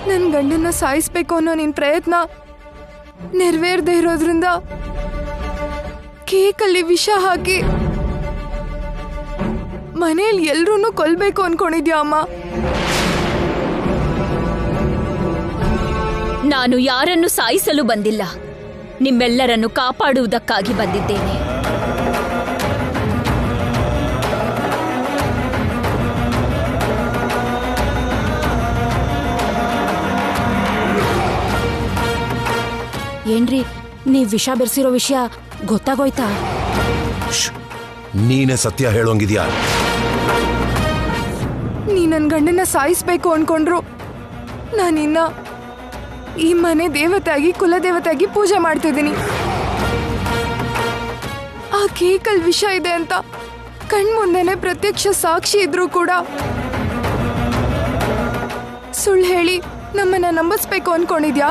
ನನ್ನ ಗಂಡನ್ನ ಸಾಯಿಸ್ಬೇಕು ಅನ್ನೋ ನಿನ್ ಪ್ರಯತ್ನ ನೆರವೇರದೆ ಇರೋದ್ರಿಂದ ಕೇಕಲ್ಲಿ ವಿಷ ಹಾಕಿ ಮನೇಲಿ ಎಲ್ರೂನು ಕೊಲ್ಬೇಕು ಅನ್ಕೊಂಡಿದ್ಯಾ ಅಮ್ಮ? ನಾನು ಯಾರನ್ನು ಸಾಯಿಸಲು ಬಂದಿಲ್ಲ, ನಿಮ್ಮೆಲ್ಲರನ್ನು ಕಾಪಾಡುವುದಕ್ಕಾಗಿ ಬಂದಿದ್ದೇನೆ. ಏನ್ರಿ, ನೀವ್ ವಿಷ ಬೆರೆಸಿರೋ ವಿಷಯ ಗೊತ್ತಾಗೋಯ್ತಾ? ನೀನೇ ಸತ್ಯ ಹೇಳೋಂಗಿದ್ಯಾ? ನೀ ನನ್ನ ಗಂಡನ್ನ ಸಾಯಿಸ್ಬೇಕು ಅನ್ಕೊಂಡ್ರು ನಾನಿನ್ನ ಈ ಮನೆ ದೇವತೆಯಾಗಿ ಕುಲದೇವತೆಯಾಗಿ ಪೂಜೆ ಮಾಡ್ತಿದ್ದೀನಿ. ಆ ಕೇಕಲ್ ವಿಷ ಇದೆ ಅಂತ ಕಣ್ಮುಂದೆನೆ ಪ್ರತ್ಯಕ್ಷ ಸಾಕ್ಷಿ ಇದ್ರೂ ಕೂಡ ಸುಳ್ಳು ಹೇಳಿ ನಮ್ಮನ್ನ ನಂಬಿಸ್ಬೇಕು ಅನ್ಕೊಂಡಿದ್ಯಾ?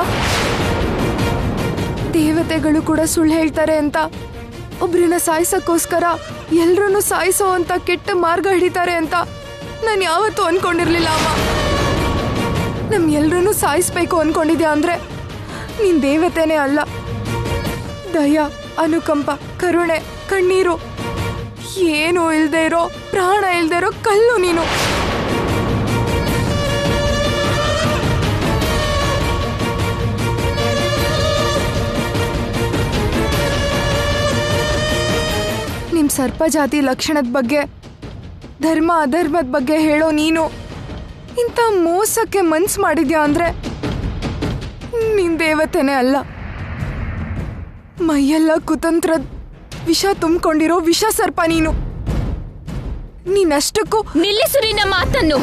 ದೇವತೆಗಳು ಕೂಡ ಸುಳ್ಳು ಹೇಳ್ತಾರೆ ಅಂತ ಒಬ್ರನ್ನ ಸಾಯಿಸಕ್ಕೋಸ್ಕರ ಎಲ್ರನ್ನೂ ಸಾಯಿಸೋ ಅಂತ ಕೆಟ್ಟ ಮಾರ್ಗ ಹಿಡಿತಾರೆ ಅಂತ ನಾನು ಯಾವತ್ತೂ ಅನ್ಕೊಂಡಿರ್ಲಿಲ್ಲ ಅಮ್ಮ. ಎಲ್ರನ್ನೂ ಸಾಯಿಸ್ಬೇಕು ಅನ್ಕೊಂಡಿದ್ಯಾ ಅಂದ್ರೆ ನೀನ್ ದೇವತೆನೇ ಅಲ್ಲ. ದಯ, ಅನುಕಂಪ, ಕರುಣೆ, ಕಣ್ಣೀರು ಏನೂ ಇಲ್ದೇ ಇರೋ, ಪ್ರಾಣ ಇಲ್ದೇ ಇರೋ ಕಲ್ಲು ನೀನು. ನಿಮ್ ಸರ್ಪ ಜಾತಿ ಲಕ್ಷಣದ ಬಗ್ಗೆ, ಧರ್ಮ ಅಧರ್ಮದ ಬಗ್ಗೆ ಹೇಳೋ ನೀನು ಇಂಥ ಮೋಸಕ್ಕೆ ಮನ್ಸು ಮಾಡಿದ್ಯಾ ಅಂದ್ರೆ ನಿನ್ ದೇವತೆನೇ ಅಲ್ಲ. ಮೈಯೆಲ್ಲ ಕುತಂತ್ರದ ವಿಷ ತುಂಬಿಕೊಂಡಿರೋ ವಿಷ ಸರ್ಪ ನೀನು. ನೀನಷ್ಟಕ್ಕೂ ನಿಲ್ಲಿಸು ನಿನ್ನ ಮಾತನ್ನು.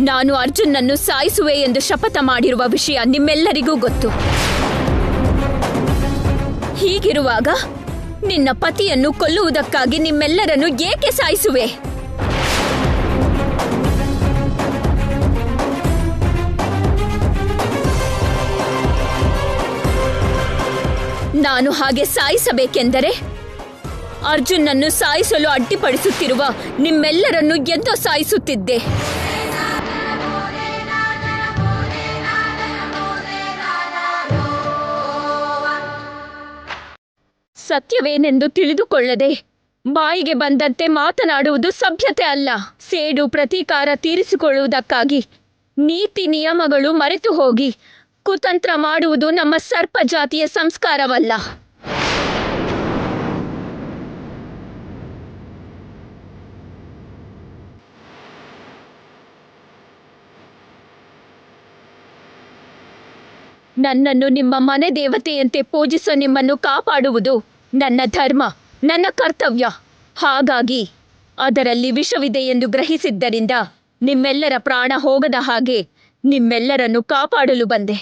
ನಾನು ಅರ್ಜುನನ್ನು ಸಾಯಿಸುವೆ ಎಂದು ಶಪಥ ಮಾಡಿರುವ ವಿಷಯ ನಿಮ್ಮೆಲ್ಲರಿಗೂ ಗೊತ್ತು. ಹೀಗಿರುವಾಗ ನಿನ್ನ ಪತಿಯನ್ನು ಕೊಲ್ಲುವುದಕ್ಕಾಗಿ ನಿಮ್ಮೆಲ್ಲರನ್ನು ಏಕೆ ಸಾಯಿಸುವೆ? ನಾನು ಹಾಗೆ ಸಾಯಿಸಬೇಕೆಂದರೆ ಅರ್ಜುನನ್ನು ಸಾಯಿಸಲು ಅಡ್ಡಿಪಡಿಸುತ್ತಿರುವ ನಿಮ್ಮೆಲ್ಲರನ್ನು ಎಂದೋ ಸಾಯಿಸುತ್ತಿದ್ದೆ. ಸತ್ಯವೇನೆಂದು ತಿಳಿದುಕೊಳ್ಳದೆ ಬಾಯಿಗೆ ಬಂದಂತೆ ಮಾತನಾಡುವುದು ಸಭ್ಯತೆ ಅಲ್ಲ. ಸೇಡು ಪ್ರತೀಕಾರ ತೀರಿಸಿಕೊಳ್ಳುವುದಕ್ಕಾಗಿ ನೀತಿ ನಿಯಮಗಳು ಮರೆತು ಹೋಗಿ ಕುತಂತ್ರ ಮಾಡುವುದು ನಮ್ಮ ಸರ್ಪ ಜಾತಿಯ ಸಂಸ್ಕಾರವಲ್ಲ. ನನ್ನನ್ನು ನಿಮ್ಮ ಮನೆ ದೇವತೆಯಂತೆ ಪೂಜಿಸೋ ನಿಮ್ಮನ್ನು ಕಾಪಾಡುವುದು ನನ್ನ ಧರ್ಮ, ನನ್ನ ಕರ್ತವ್ಯ. ಹಾಗಾಗಿ ಅದರಲ್ಲಿ ವಿಷವಿದೆ ಎಂದು ಗ್ರಹಿಸಿದ್ದರಿಂದ ನಿಮ್ಮೆಲ್ಲರ ಪ್ರಾಣ ಹೋಗದ ಹಾಗೆ ನಿಮ್ಮೆಲ್ಲರನ್ನು ಕಾಪಾಡಲು ಬಂದೆ.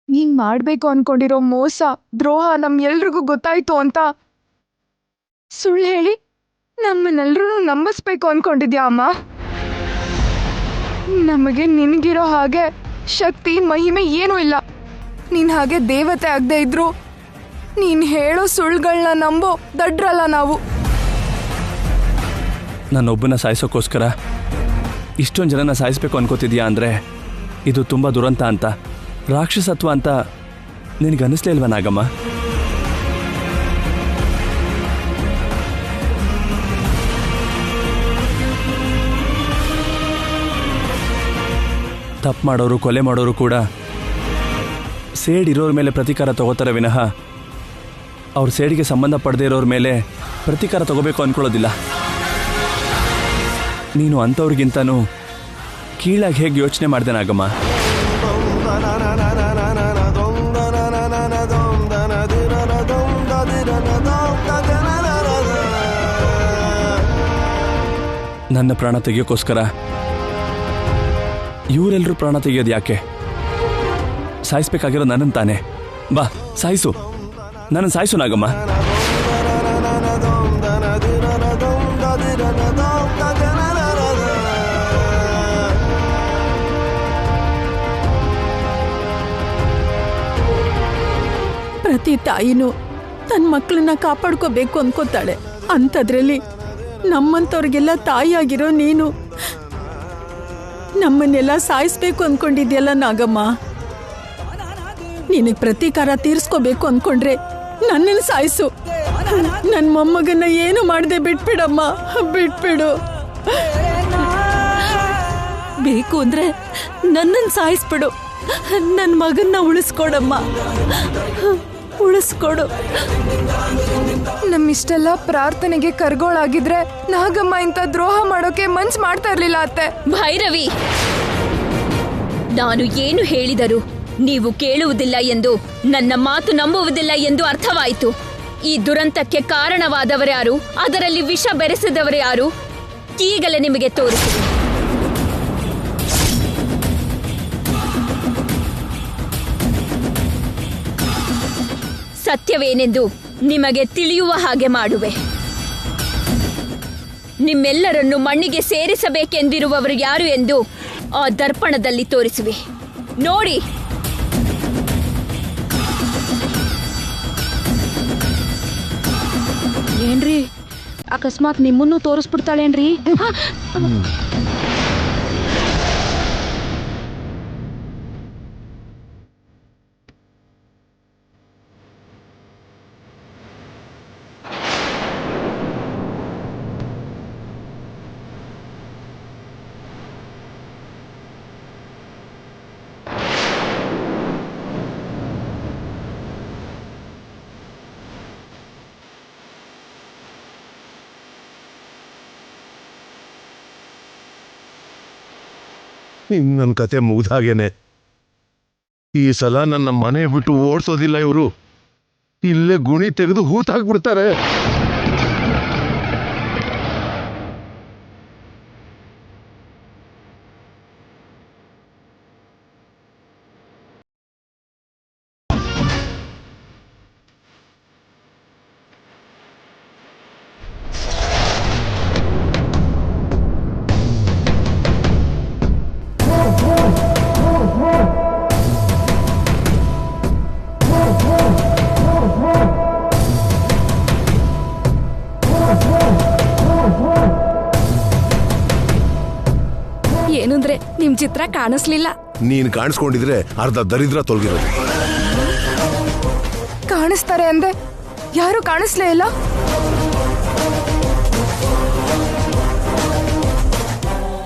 ನೀನ್ ಮಾಡ್ಬೇಕು ಅನ್ಕೊಂಡಿರೋ ಮೋಸ, ದ್ರೋಹ ನಮ್ಮೆಲ್ರಿಗೂ ಗೊತ್ತಾಯ್ತು ಅಂತ ಸುಳ್ಳು ಹೇಳಿ ನಮ್ಮನ್ನೆಲ್ರೂ ನಂಬಿಸ್ಬೇಕು ಅನ್ಕೊಂಡಿದ್ಯಾ ಅಮ್ಮ? ನಮಗೆ ನಿನ್ಗಿರೋ ಹಾಗೆ ಶಕ್ತಿ, ಮಹಿಮೆ ಏನೂ ಇಲ್ಲ. ನೀನ್ ಹಾಗೆ ದೇವತೆ ಆಗದೆ ಇದ್ರು ನೀನ್ ಹೇಳೋ ಸುಳ್ಳುಗಳನ್ನ ನಂಬೋ ದಡ್ರಲ್ಲ ನಾವು. ನನ್ನೊಬ್ಬನ ಸಾಯಿಸೋಕ್ಕೋಸ್ಕರ ಇಷ್ಟೊಂದು ಜನನ ಸಾಯಿಸ್ಬೇಕು ಅನ್ಕೋತಿದ್ಯಾ ಅಂದರೆ ಇದು ತುಂಬ ದುರಂತ ಅಂತ, ರಾಕ್ಷಸತ್ವ ಅಂತ ನಿನಗನ್ನಿಸ್ಲೇ ಇಲ್ವಾ ನಾಗಮ್ಮ? ತಪ್ಪು ಮಾಡೋರು, ಕೊಲೆ ಮಾಡೋರು ಕೂಡ ಸೇಡಿರೋರ ಮೇಲೆ ಪ್ರತೀಕಾರ ತಗೋತಾರೆ ವಿನಃ ಅವ್ರ ಸೇಡಿಗೆ ಸಂಬಂಧ ಪಡೆದೇ ಇರೋರ ಮೇಲೆ ಪ್ರತೀಕಾರ ತಗೋಬೇಕು ಅಂದ್ಕೊಳ್ಳೋದಿಲ್ಲ. ನೀನು ಅಂಥವ್ರಿಗಿಂತನೂ ಕೀಳಾಗಿ ಹೇಗೆ ಯೋಚನೆ ಮಾಡಿದೆ ನಾಗಮ್ಮ? ನನ್ನ ಪ್ರಾಣ ತೆಗಿಯೋಕ್ಕೋಸ್ಕರ ಇವರೆಲ್ಲರೂ ಪ್ರಾಣ ತೆಗಿಯೋದು ಯಾಕೆ? ಸಾಯಿಸ್ಬೇಕಾಗಿರೋ ನನ್ನನ್ನು ತಾನೆ. ಬಾ ಸಾಯಿಸು, ನನ್ನನ್ನು ಸಾಯಿಸು ನಾಗಮ್ಮ. ಪ್ರತಿ ತಾಯಿನೂ ತನ್ನ ಮಕ್ಕಳನ್ನ ಕಾಪಾಡ್ಕೋಬೇಕು ಅನ್ಕೋತಾಳೆ. ಅಂಥದ್ರಲ್ಲಿ ನಮ್ಮಂಥವ್ರಿಗೆಲ್ಲ ತಾಯಿಯಾಗಿರೋ ನೀನು ನಮ್ಮನ್ನೆಲ್ಲ ಸಾಯಿಸ್ಬೇಕು ಅನ್ಕೊಂಡಿದ್ಯಲ್ಲ ನಾಗಮ್ಮ. ನಿನಗೆ ಪ್ರತೀಕಾರ ತೀರ್ಸ್ಕೋಬೇಕು ಅನ್ಕೊಂಡ್ರೆ ನನ್ನನ್ನು ಸಾಯಿಸು. ನನ್ನ ಮೊಮ್ಮಗನ್ನ ಏನು ಮಾಡದೆ ಬಿಟ್ಬಿಡಮ್ಮ, ಬಿಟ್ಬಿಡು. ಬೇಕು ಅಂದ್ರೆ ನನ್ನನ್ನು ಸಾಯಿಸ್ಬಿಡು, ನನ್ನ ಮಗನ್ನ ಉಳಿಸ್ಕೊಡಮ್ಮ, ಉಳಿಸ್ಕೊಡು. ನಮ್ಮಿಷ್ಟೆಲ್ಲ ಪ್ರಾರ್ಥನೆಗೆ ಕರ್ಗೋಳಾಗಿದ್ರೆ ನಾಗಮ್ಮ ಇಂಥ ದ್ರೋಹ ಮಾಡೋಕೆ ಮನ್ಸ್ ಮಾಡ್ತಾ ಇರ್ಲಿಲ್ಲ ಅತ್ತೆ. ಭೈರವಿ, ನಾನು ಏನು ಹೇಳಿದರೂ ನೀವು ಕೇಳುವುದಿಲ್ಲ ಎಂದು, ನನ್ನ ಮಾತು ನಂಬುವುದಿಲ್ಲ ಎಂದು ಅರ್ಥವಾಯಿತು. ಈ ದುರಂತಕ್ಕೆ ಕಾರಣವಾದವರ್ಯಾರು, ಅದರಲ್ಲಿ ವಿಷ ಬೆರೆಸಿದವರ್ಯಾರು, ಈಗಲೇ ನಿಮಗೆ ತೋರಿಸಿದೆ. ಸತ್ಯವೇನೆಂದು ನಿಮಗೆ ತಿಳಿಯುವ ಹಾಗೆ ಮಾಡುವೆ. ನಿಮ್ಮೆಲ್ಲರನ್ನು ಮಣ್ಣಿಗೆ ಸೇರಿಸಬೇಕೆಂದಿರುವವರು ಯಾರು ಎಂದು ಆ ದರ್ಪಣದಲ್ಲಿ ತೋರಿಸುವೆ, ನೋಡಿ. ಏನ್ರಿ, ಅಕಸ್ಮಾತ್ ನಿಮ್ಮನ್ನು ತೋರಿಸ್ಬಿಡ್ತಾಳೇನ್ರಿ? ನನ್ನ ಕತೆ ಮುಗ್ದಾಗೇನೆ. ಈ ಸಲ ನನ್ನ ಮನೆ ಬಿಟ್ಟು ಓಡಿಸೋದಿಲ್ಲ ಇವರು. ಇಲ್ಲೇ ಗುಣಿ ತೆಗೆದು ಹೂತಾಕ್ಬಿಡ್ತಾರೆ. ಏನಂದ್ರೆ ನಿಮ್ ಚಿತ್ರ ಕಾಣಿಸ್ಲಿಲ್ಲ. ನೀನ್ ಕಾಣಿಸ್ಕೊಂಡಿದ್ರೆ ಅರ್ಧ ದರಿದ್ರ ತೊಲಗಿರೋದು. ಕಾಣಿಸ್ತಾರೆ ಅಂದೆ, ಯಾರು ಕಾಣಿಸ್ಲೇ ಇಲ್ಲ.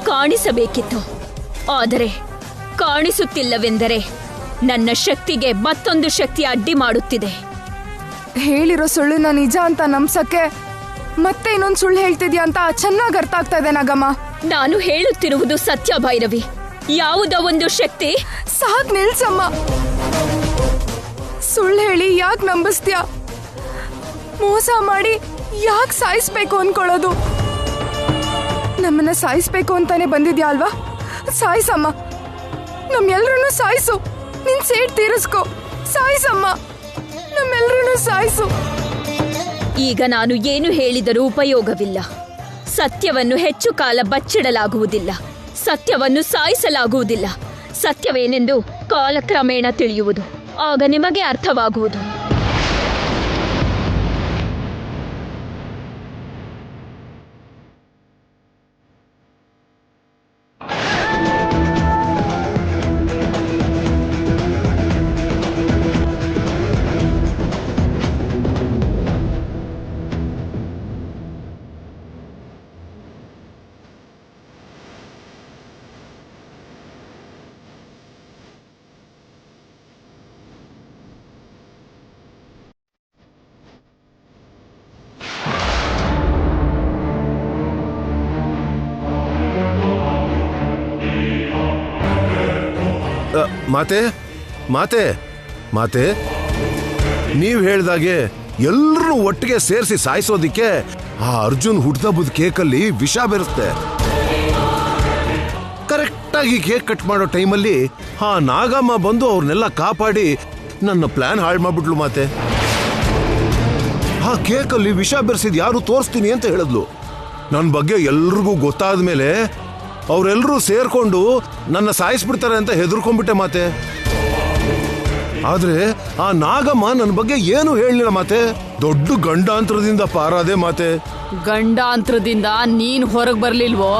ಕಾಣಿಸಬೇಕಿತ್ತು, ಆದರೆ ಕಾಣಿಸುತ್ತಿಲ್ಲವೆಂದರೆ ನನ್ನ ಶಕ್ತಿಗೆ ಮತ್ತೊಂದು ಶಕ್ತಿ ಅಡ್ಡಿ ಮಾಡುತ್ತಿದೆ. ಹೇಳಿರೋ ಸುಳ್ಳುನ ನಿಜ ಅಂತ ನಂಬ್ಸಕ್ಕೆ ಮತ್ತೆ ಇನ್ನೊಂದು ಸುಳ್ಳು ಹೇಳ್ತಿದ್ಯಾ ಅಂತ ಚೆನ್ನಾಗಿ ಅರ್ಥ ಆಗ್ತಾ ಇದೆ ನಾಗಮ್ಮ. ನಾನು ಹೇಳುತ್ತಿರುವುದು ಸತ್ಯ ಭೈರವಿ. ಯಾವುದೋ ಒಂದು ಶಕ್ತಿ. ಸಾಕ್ ನಿಲ್ಸಮ್ಮ. ಸುಳ್ಳು ಹೇಳಿ ಯಾಕೆ ನಂಬಿಸ್ತೀಯ? ಮೋಸ ಮಾಡಿ ಯಾಕೆ ಸಾಯಿಸ್ಬೇಕು ಅನ್ಕೊಳ್ಳೋದು? ನಮ್ಮನ್ನ ಸಾಯಿಸ್ಬೇಕು ಅಂತಾನೆ ಬಂದಿದ್ಯಾ ಅಲ್ವಾ? ಸಾಯಿಸಮ್ಮ, ನಮ್ಮೆಲ್ರೂ ಸಾಯಿಸು. ನಿನ್ ಸೇಡ್ ತೀರಿಸ್ಕೊ, ಸಾಯಿಸಮ್ಮ, ನಮ್ಮೆಲ್ರೂ ಸಾಯಿಸು. ಈಗ ನಾನು ಏನು ಹೇಳಿದರೂ ಉಪಯೋಗವಿಲ್ಲ. ಸತ್ಯವನ್ನು ಹೆಚ್ಚು ಕಾಲ ಬಚ್ಚಿಡಲಾಗುವುದಿಲ್ಲ, ಸತ್ಯವನ್ನು ಸಾಯಿಸಲಾಗುವುದಿಲ್ಲ. ಸತ್ಯವೇನೆಂದು ಕಾಲಕ್ರಮೇಣ ತಿಳಿಯುವುದು, ಆಗ ನಿಮಗೆ ಅರ್ಥವಾಗುವುದು. ಮಾತೆ ಮಾತೆ ಮಾತೆ, ನೀವು ಹೇಳ್ದಾಗೆ ಎಲ್ಲರೂ ಒಟ್ಟಿಗೆ ಸೇರಿಸಿ ಸಾಯಿಸೋದಿಕ್ಕೆ ಆ ಅರ್ಜುನ್ ಹುಟ್ಟದಬ್ಬದ ಕೇಕಲ್ಲಿ ವಿಷ ಬೆರೆಸ್ತೆ. ಕರೆಕ್ಟಾಗಿ ಕೇಕ್ ಕಟ್ ಮಾಡೋ ಟೈಮಲ್ಲಿ ಆ ನಾಗಮ್ಮ ಬಂದು ಅವ್ರನ್ನೆಲ್ಲ ಕಾಪಾಡಿ ನನ್ನ ಪ್ಲಾನ್ ಹಾಳು ಮಾಡ್ಬಿಟ್ಲು. ಮಾತೆ, ಆ ಕೇಕಲ್ಲಿ ವಿಷ ಬೆರೆಸಿದ್ ಯಾರು ತೋರಿಸ್ತೀನಿ ಅಂತ ಹೇಳಿದ್ಲು. ನನ್ನ ಬಗ್ಗೆ ಎಲ್ರಿಗೂ ಗೊತ್ತಾದ ಮೇಲೆ ಅವರೆಲ್ಲರೂ ಸೇರ್ಕೊಂಡು ನನ್ನ ಸಾಯಿಸ್ಬಿಡ್ತಾರೆ ಅಂತ ಹೆದರ್ಕೊಂಡ್ಬಿಟ್ಟೆ. ಮಾತೆ, ಆದ್ರೆ ಆ ನಾಗಮ್ಮ ನನ್ನ ಬಗ್ಗೆ ಏನು ಹೇಳಲಿಲ್ಲ ಮಾತೆ. ದೊಡ್ಡ ಗಂಡಾಂತರದಿಂದ ಪಾರಾದೆ ಮಾತೆ. ಗಂಡಾಂತರದಿಂದ ನೀನ್ ಹೊರಗ್ ಬರ್ಲಿಲ್ವೋ?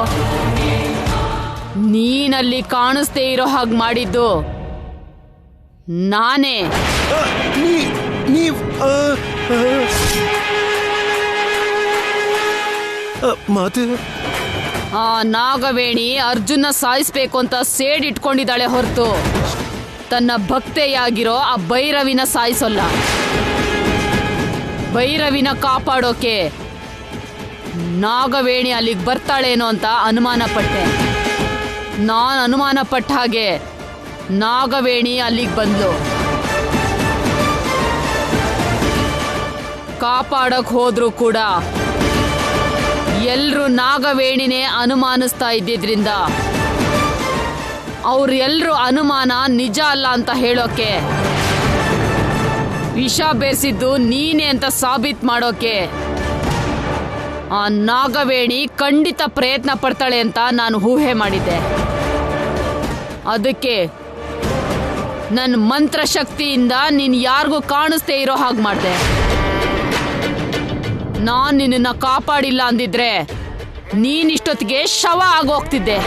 ನೀನಲ್ಲಿ ಕಾಣಿಸ್ದೇ ಇರೋ ಹಾಗೆ ಮಾಡಿದ್ದು ನಾನೇ. ನೀವ್ ಮಾತೆ, ಆ ನಾಗವೇಣಿ ಅರ್ಜುನ ಸಾಯಿಸ್ಬೇಕು ಅಂತ ಸೇಡಿಟ್ಕೊಂಡಿದ್ದಾಳೆ ಹೊರತು ತನ್ನ ಭಕ್ತೆಯಾಗಿರೋ ಆ ಭೈರವಿನ ಸಾಯಿಸೋಲ್ಲ. ಭೈರವಿನ ಕಾಪಾಡೋಕೆ ನಾಗವೇಣಿ ಅಲ್ಲಿಗೆ ಬರ್ತಾಳೇನೋ ಅಂತ ಅನುಮಾನ ಪಟ್ಟೆ. ನಾನು ಅನುಮಾನ ಪಟ್ಟ ಹಾಗೆ ನಾಗವೇಣಿ ಅಲ್ಲಿಗೆ ಬಂದ್ಲು. ಕಾಪಾಡಕ್ ಹೋದ್ರು ಕೂಡ ಎಲ್ರೂ ನಾಗವೇಣಿನೇ ಅನುಮಾನಿಸ್ತಾ ಇದ್ದಿದ್ರಿಂದ ಅವ್ರೆಲ್ರೂ ಅನುಮಾನ ನಿಜ ಅಲ್ಲ ಅಂತ ಹೇಳೋಕೆ, ವಿಷ ಬೇಸಿದ್ದು ನೀನೇ ಅಂತ ಸಾಬೀತ್ ಮಾಡೋಕೆ ಆ ನಾಗವೇಣಿ ಖಂಡಿತ ಪ್ರಯತ್ನ ಪಡ್ತಾಳೆ ಅಂತ ನಾನು ಊಹೆ ಮಾಡಿದ್ದೆ. ಅದಕ್ಕೆ ನನ್ನ ಮಂತ್ರಶಕ್ತಿಯಿಂದ ನೀನು ಯಾರಿಗೂ ಕಾಣಿಸ್ದೇ ಇರೋ ಹಾಗೆ ಮಾಡಿದೆ. ನಾನು ನಿನ್ನನ್ನು ಕಾಪಾಡಿಲ್ಲ ಅಂದಿದ್ರೆ ನೀನಿಷ್ಟೊತ್ತಿಗೆ ಶವ ಆಗೋಗ್ತಿದ್ದೆ.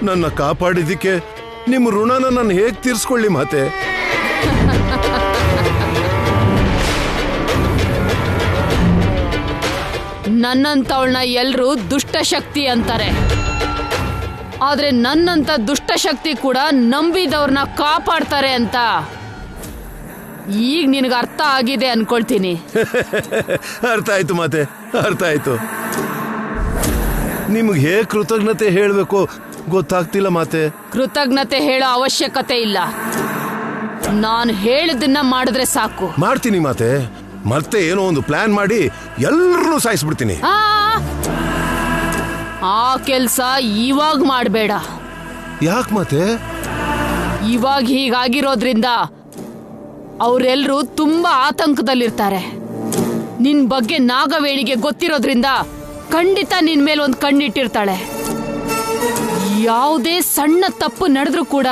ನನ್ನ ಕಾಪಾಡಿದ್ದಕ್ಕೆ ನಿಮ್ಮ ಋಣನ ನಾನು ಹೇಗೆ ತೀರ್ಸ್ಕೊಳ್ಳಿ ಮಾತೆ? ನನ್ನಂತವಳನ್ನ ಎಲ್ರೂ ದುಷ್ಟಶಕ್ತಿ ಅಂತಾರೆ. ಆದ್ರೆ ನನ್ನಂತ ದುಷ್ಟಶಕ್ತಿ ಕೂಡ ನಂಬಿದವ್ರನ್ನ ಕಾಪಾಡ್ತಾರೆ ಅಂತ ಈಗ ನಿನಗೆ ಅರ್ಥ ಆಗಿದೆ ಅನ್ಕೊಳ್ತೀನಿ. ಅರ್ಥ ಆಯ್ತು ಮಾತೆ, ಅರ್ಥ ಆಯ್ತು. ನಿಮ್ಗೆ ಹೇಗೆ ಕೃತಜ್ಞತೆ ಹೇಳಬೇಕು ಗೊತ್ತಾಗ್ತಿಲ್ಲ ಮಾತೆ. ಕೃತಜ್ಞತೆ ಹೇಳೋ ಅವಶ್ಯಕತೆ ಇಲ್ಲ. ನಾನು ಹೇಳಿದ್ದನ್ನ ಮಾಡಿದ್ರೆ ಸಾಕು. ಮಾಡ್ತೀನಿ ಮಾತೆ. ಮತ್ತೆ ಏನೋ ಒಂದು ಪ್ಲಾನ್ ಮಾಡಿ ಎಲ್ಲರನ್ನೂ ಸಾಯಿಸ್ಬಿಡ್ತೀನಿ. ಆ ಕೆಲ್ಸ ಇವಾಗ ಮಾಡಬೇಡ. ಯಾಕೆ ಮಾತೆ? ಇವಾಗ ಹೀಗಾಗಿರೋದ್ರಿಂದ ಅವರೆಲ್ಲರೂ ತುಂಬಾ ಆತಂಕದಲ್ಲಿರ್ತಾರೆ. ನಿನ್ ಬಗ್ಗೆ ನಾಗವೇಣಿಗೆ ಗೊತ್ತಿರೋದ್ರಿಂದ ಖಂಡಿತ ನಿನ್ ಮೇಲೆ ಒಂದು ಕಣ್ಣಿಟ್ಟಿರ್ತಾಳೆ. ಯಾವುದೇ ಸಣ್ಣ ತಪ್ಪು ನಡೆದ್ರೂ ಕೂಡ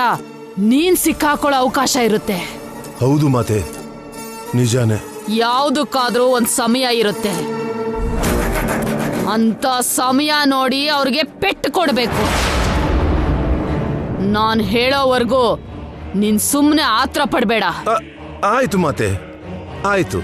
ನೀನ್ ಸಿಕ್ಕಾಕೊಳ್ಳೋ ಅವಕಾಶ ಇರುತ್ತೆ. ಹೌದು ಮಾತೆ, ನಿಜಾನೇ. ಯಾವುದಕ್ಕಾದ್ರೂ ಒಂದು ಸಮಯ ಇರುತ್ತೆ. ಅಂತ ಸಮಯ ನೋಡಿ ಅವ್ರಿಗೆ ಪೆಟ್ಟು ಕೊಡ್ಬೇಕು. ನಾನು ಹೇಳೋವರೆಗೂ ನೀನ್ ಸುಮ್ಮನೆ ಆತ್ರ ಪಡ್ಬೇಡ. ಆಯ್ತು ಮಾತೆ, ಆಯ್ತು.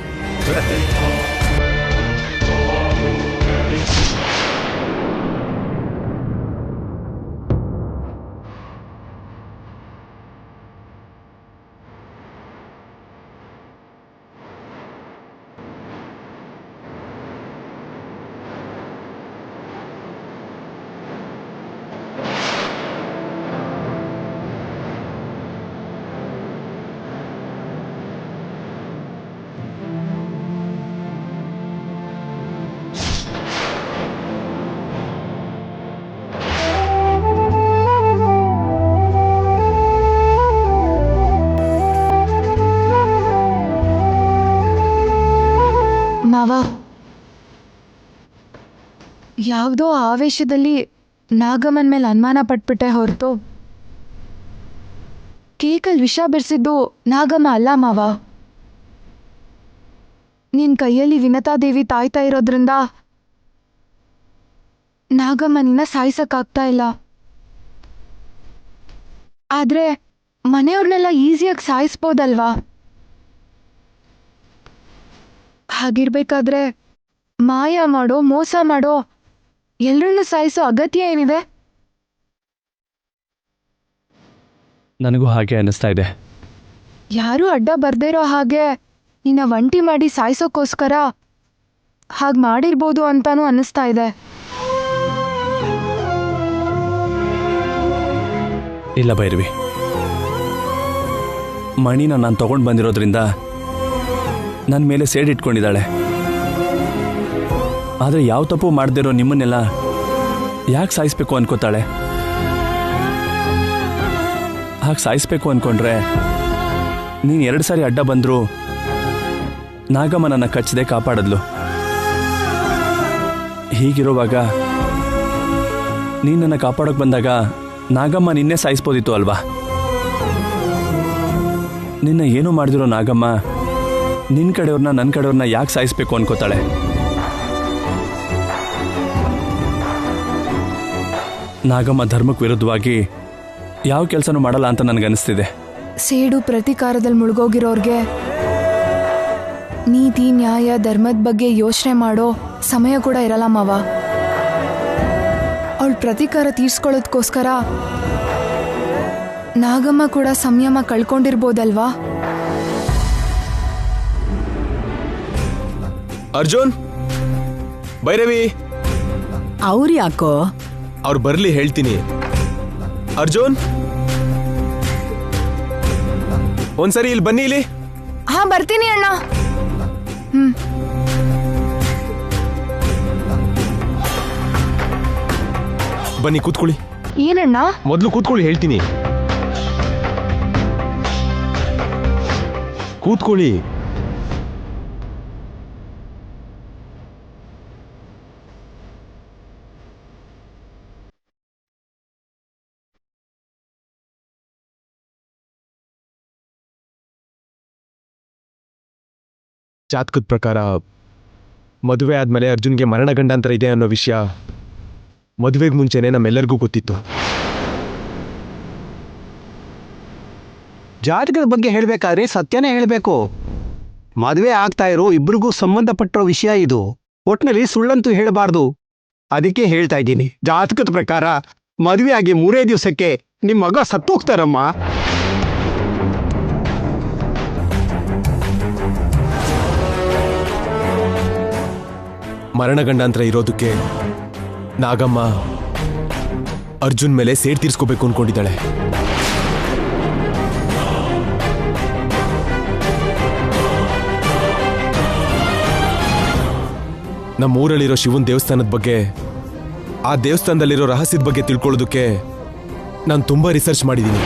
ಮಾವ, ಯಾವುದೋ ಆವೇಶದಲ್ಲಿ ನಾಗಮ್ಮನ ಮೇಲೆ ಅನುಮಾನ ಪಟ್ಬಿಟ್ಟೆ ಹೊರತು ಕೇಕಲ್ಲಿ ವಿಷ ಬೆರೆಸಿದ್ದು ನಾಗಮ್ಮ ಅಲ್ಲ ಮಾವ. ನಿನ್ನ ಕೈಯಲ್ಲಿ ವಿನತಾದೇವಿ ತಾಯ್ತಾ ಇರೋದ್ರಿಂದ ನಾಗಮ್ಮನ ಸಾಯಿಸಕ್ಕಾಗ್ತಾ ಇಲ್ಲ. ಆದ್ರೆ ಮನೆಯವ್ರನ್ನೆಲ್ಲ ಈಸಿಯಾಗಿ ಸಾಯಿಸ್ಬೋದಲ್ವಾ? ಹಾಗಿರ್ಬೇಕಾದ್ರೆ ಮಾಯ ಮಾಡೋ, ಮೋಸ ಮಾಡೋ, ಎಲ್ಲರನ್ನೂ ಸಾಯಿಸೋ ಅಗತ್ಯ ಏನಿದೆ? ನನಗೂ ಹಾಗೆ ಅನ್ನಿಸ್ತಾ ಇದೆ. ಯಾರೂ ಅಡ್ಡ ಬರ್ದಿರೋ ಹಾಗೆ ನಿನ್ನ ಒಂಟಿ ಮಾಡಿ ಸಾಯಿಸೋಕ್ಕೋಸ್ಕರ ಹಾಗೆ ಮಾಡಿರ್ಬೋದು ಅಂತಾನೂ ಅನ್ನಿಸ್ತಾ ಇದೆ. ಇಲ್ಲ ಭೈರವಿ, ಮಣಿನ ನಾನು ತಗೊಂಡು ಬಂದಿರೋದ್ರಿಂದ ನನ್ನ ಮೇಲೆ ಸೇಡಿಟ್ಕೊಂಡಿದ್ದಾಳೆ. ಆದರೆ ಯಾವ ತಪ್ಪು ಮಾಡದಿರೋ ನಿಮ್ಮನ್ನೆಲ್ಲ ಯಾಕೆ ಸಾಯಿಸ್ಬೇಕು ಅನ್ಕೋತಾಳೆ? ಹಾಗೆ ಸಾಯಿಸ್ಬೇಕು ಅಂದ್ಕೊಂಡ್ರೆ ನೀನು 2 ಸಾರಿ ಅಡ್ಡ ಬಂದರೂ ನಾಗಮ್ಮ ನನ್ನ ಕಚ್ಚದೆ ಕಾಪಾಡಿದ್ಲು. ಹೀಗಿರುವಾಗ ನೀನು ನನ್ನ ಕಾಪಾಡೋಕೆ ಬಂದಾಗ ನಾಗಮ್ಮ ನಿನ್ನೆ ಸಾಯಿಸ್ಬೋದಿತ್ತು ಅಲ್ವಾ? ನಿನ್ನ ಏನು ಮಾಡಿದಿರೋ ನಾಗಮ್ಮ ನಿನ್ನ ಕಡೆಯವ್ರನ್ನ ನನ್ನ ಕಡೆಯವ್ರನ್ನ ಯಾಕೆ ಸಾಯಿಸ್ಬೇಕು ಅನ್ಕೋತಾಳೆ? ನಾಗಮ್ಮ ಧರ್ಮಕ್ಕೆ ವಿರುದ್ಧವಾಗಿ ಯಾವ ಕೆಲಸನೂ ಮಾಡಲ್ಲ ಅಂತ ನನಗನ್ನಿಸ್ತಿದೆ. ಸೇಡು ಪ್ರತೀಕಾರದಲ್ಲಿ ಮುಳುಗೋಗಿರೋರ್ಗೆ ನೀತಿ ನ್ಯಾಯ ಧರ್ಮದ ಬಗ್ಗೆ ಯೋಚನೆ ಮಾಡೋ ಸಮಯ ಕೂಡ ಇರಲ್ಲ ಮಾವ. ಅವಳು ಪ್ರತೀಕಾರ ತೀರ್ಸ್ಕೊಳ್ಳೋದಕ್ಕೋಸ್ಕರ ನಾಗಮ್ಮ ಕೂಡ ಸಂಯಮ ಕಳ್ಕೊಂಡಿರ್ಬೋದಲ್ವಾ? ಅರ್ಜುನ್, ಭೈರವಿ, ಅವ್ರು ಯಾಕೋ? ಅವ್ರು ಬರ್ಲಿ ಹೇಳ್ತೀನಿ. ಅರ್ಜುನ್, ಒಂದ್ಸರಿ ಇಲ್ಲಿ ಬನ್ನಿ. ಇಲ್ಲಿ ಹಾ ಬರ್ತೀನಿ ಅಣ್ಣ. ಬನ್ನಿ, ಕೂತ್ಕೊಳ್ಳಿ. ಏನಣ್ಣ? ಮೊದಲು ಕೂತ್ಕೊಳ್ಳಿ, ಹೇಳ್ತೀನಿ. ಕೂತ್ಕೊಳ್ಳಿ. ಜಾತಕದ ಪ್ರಕಾರ ಮದುವೆ ಆದ್ಮೇಲೆ ಅರ್ಜುನ್ಗೆ ಮರಣ ಗಂಡಾಂತರ ಇದೆ ಅನ್ನೋ ವಿಷಯ ಮದುವೆಗೆ ಮುಂಚೆನೆ ನಮ್ಮೆಲ್ಲರಿಗೂ ಗೊತ್ತಿತ್ತು. ಜಾತಕದ ಬಗ್ಗೆ ಹೇಳಬೇಕಾದ್ರೆ ಸತ್ಯನೇ ಹೇಳಬೇಕು. ಮದುವೆ ಆಗ್ತಾ ಇರೋ ಇಬ್ಬರಿಗೂ ಸಂಬಂಧಪಟ್ಟಿರೋ ವಿಷಯ ಇದು. ಒಟ್ಟಿನಲ್ಲಿ ಸುಳ್ಳಂತೂ ಹೇಳಬಾರ್ದು. ಅದಕ್ಕೆ ಹೇಳ್ತಾ ಇದ್ದೀನಿ, ಜಾತಕದ ಪ್ರಕಾರ ಮದುವೆ ಆಗಿ 3 ದಿವಸಕ್ಕೆ ನಿಮ್ಮ ಮಗ ಸತ್ತೋಗ್ತಾರಮ್ಮ. ಮರಣ ಗಂಡಾಂತರ ಇರೋದಕ್ಕೆ ನಾಗಮ್ಮ ಅರ್ಜುನ್ ಮೇಲೆ ಸೇಡ್ ತೀರ್ಸ್ಕೋಬೇಕು ಅನ್ಕೊಂಡಿದ್ದಾಳೆ. ನಮ್ಮೂರಲ್ಲಿರೋ ಶಿವನ್ ದೇವಸ್ಥಾನದ ಬಗ್ಗೆ, ಆ ದೇವಸ್ಥಾನದಲ್ಲಿರೋ ರಹಸ್ಯದ ಬಗ್ಗೆ ತಿಳ್ಕೊಳ್ಳೋದಕ್ಕೆ ನಾನು ತುಂಬಾ ರಿಸರ್ಚ್ ಮಾಡಿದ್ದೀನಿ.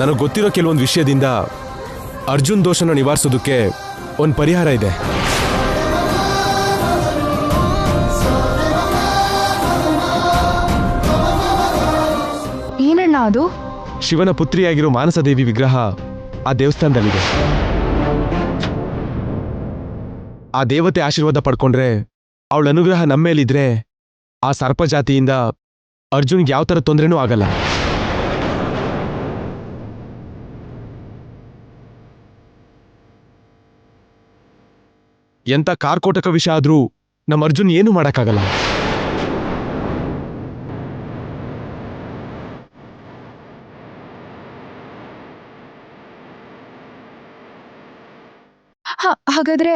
ನನಗೆ ಗೊತ್ತಿರೋ ಕೆಲವೊಂದು ವಿಷಯದಿಂದ ಅರ್ಜುನ್ ದೋಷನ ನಿವಾರಿಸೋದಕ್ಕೆ ಒಂದು ಪರಿಹಾರ ಇದೆ. ಏನಣ್ಣ ಅದು? ಶಿವನ ಪುತ್ರಿಯಾಗಿರೋ ಮಾನಸದೇವಿ ವಿಗ್ರಹ ಆ ದೇವಸ್ಥಾನದಲ್ಲಿದೆ. ಆ ದೇವತೆ ಆಶೀರ್ವಾದ ಪಡ್ಕೊಂಡ್ರೆ, ಅವಳ ಅನುಗ್ರಹ ನಮ್ಮೇಲಿದ್ರೆ, ಆ ಸರ್ಪ ಜಾತಿಯಿಂದ ಅರ್ಜುನ್ಗೆ ಯಾವ ಥರ ತೊಂದರೆನೂ ಆಗಲ್ಲ. ಎಂಥ ಕಾರ್ಕೋಟಕ ವಿಷ ಆದ್ರೂ ನಮ್ಮ ಅರ್ಜುನ್ ಏನೂ ಮಾಡಕ್ಕಾಗಲ್ಲ. ಹಾಗಾದ್ರೆ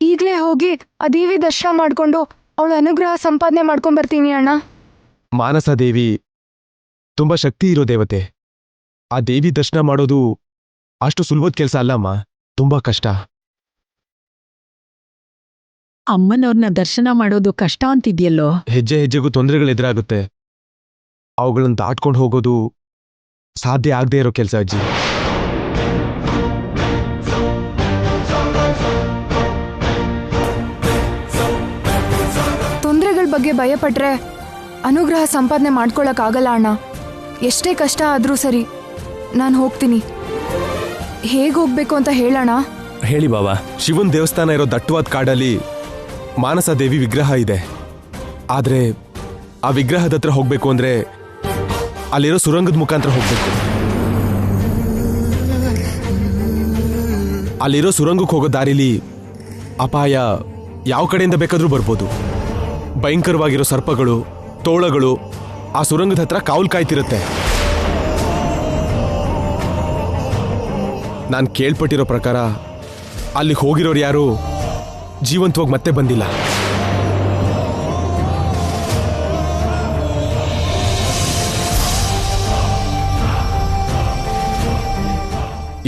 ಈಗಲೇ ಹೋಗಿ ಆ ದೇವಿ ದರ್ಶನ ಮಾಡ್ಕೊಂಡು ಅವಳ ಅನುಗ್ರಹ ಸಂಪಾದನೆ ಮಾಡ್ಕೊಂಡ್ ಬರ್ತೀನಿ ಅಣ್ಣ. ಮಾನಸ ದೇವಿ ತುಂಬಾ ಶಕ್ತಿ ಇರೋ ದೇವತೆ. ಆ ದೇವಿ ದರ್ಶನ ಮಾಡೋದು ಅಷ್ಟು ಸುಲಭದ ಕೆಲಸ ಅಲ್ಲಮ್ಮ, ತುಂಬಾ ಕಷ್ಟ. ಅಮ್ಮನವ್ರನ್ನ ದರ್ಶನ ಮಾಡೋದು ಕಷ್ಟ ಅಂತಿದ್ಯಲ್ಲೋ? ಹೆಜ್ಜೆ ಹೆಜ್ಜೆಗೂ ತೊಂದರೆಗಳು ಎದುರಾಗುತ್ತೆ. ಅವುಗಳನ್ನು ದಾಟ್ಕೊಂಡು ಹೋಗೋದು ಸಾಧ್ಯ ಆಗದೆ ಇರೋ ಕೆಲಸ ಅಜ್ಜಿ. ತೊಂದರೆಗಳ ಬಗ್ಗೆ ಭಯಪಟ್ರೆ ಅನುಗ್ರಹ ಸಂಪಾದನೆ ಮಾಡ್ಕೊಳಕ್ಕಾಗಲ್ಲ ಅಣ್ಣ. ಎಷ್ಟೇ ಕಷ್ಟ ಆದ್ರೂ ಸರಿ, ನಾನು ಹೋಗ್ತೀನಿ. ಹೇಗೆ ಹೋಗ್ಬೇಕು ಅಂತ ಹೇಳೋಣ? ಹೇಳಿ ಬಾಬಾ. ಶಿವನ್ ದೇವಸ್ಥಾನ ಇರೋ ದಟ್ಟವಾದ ಕಾಡಲ್ಲಿ ಮಾನಸ ದೇವಿ ವಿಗ್ರಹ ಇದೆ. ಆದ್ರೆ ಆ ವಿಗ್ರಹದ ಹತ್ರ ಹೋಗ್ಬೇಕು ಅಂದ್ರೆ ಅಲ್ಲಿರೋ ಸುರಂಗದ ಮುಖಾಂತರ ಹೋಗ್ಬೇಕು. ಅಲ್ಲಿರೋ ಸುರಂಗಕ್ಕೆ ಹೋಗೋ ದಾರಿಲಿ ಅಪಾಯ ಯಾವ ಕಡೆಯಿಂದ ಬೇಕಾದ್ರೂ ಬರ್ಬೋದು. ಭಯಂಕರವಾಗಿರೋ ಸರ್ಪಗಳು, ತೋಳಗಳು ಆ ಸುರಂಗದ ಹತ್ರ ಕಾವಲು ಕಾಯ್ತಿರುತ್ತೆ. ನಾನು ಕೇಳ್ಪಟ್ಟಿರೋ ಪ್ರಕಾರ ಅಲ್ಲಿ ಹೋಗಿರೋರು ಯಾರು ಜೀವಂತವಾಗಿ ಮತ್ತೆ ಬಂದಿಲ್ಲ.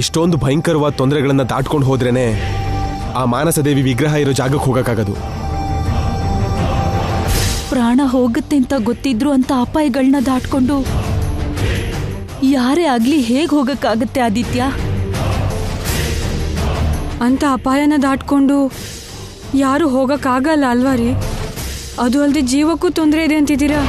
ಇಷ್ಟೊಂದು ಭಯಂಕರವಾದ ತೊಂದರೆಗಳನ್ನ ದಾಟ್ಕೊಂಡು ಹೋದ್ರೇನೆ ಆ ಮಾನಸದೇವಿ ವಿಗ್ರಹ ಇರೋ ಜಾಗಕ್ಕೆ ಹೋಗಕ್ಕಾಗದು. ಪ್ರಾಣ ಹೋಗುತ್ತೆ ಅಂತ ಗೊತ್ತಿದ್ರು ಅಂತ ಅಪಾಯಗಳನ್ನ ದಾಟ್ಕೊಂಡು ಯಾರೇ ಆಗ್ಲಿ ಹೇಗ್ ಹೋಗಕ್ಕಾಗತ್ತೆ ಆದಿತ್ಯ? ಅಂತ ಅಪಾಯನ ದಾಟ್ಕೊಂಡು ಯಾರು ಹೋಗಕ್ಕಾಗಲ್ಲ ಅಲ್ವಾ ರೀ? ಅದು ಅಲ್ಲದೆ ಜೀವಕ್ಕೂ ತೊಂದರೆ ಇದೆ ಅಂತಿದ್ದೀರಾ?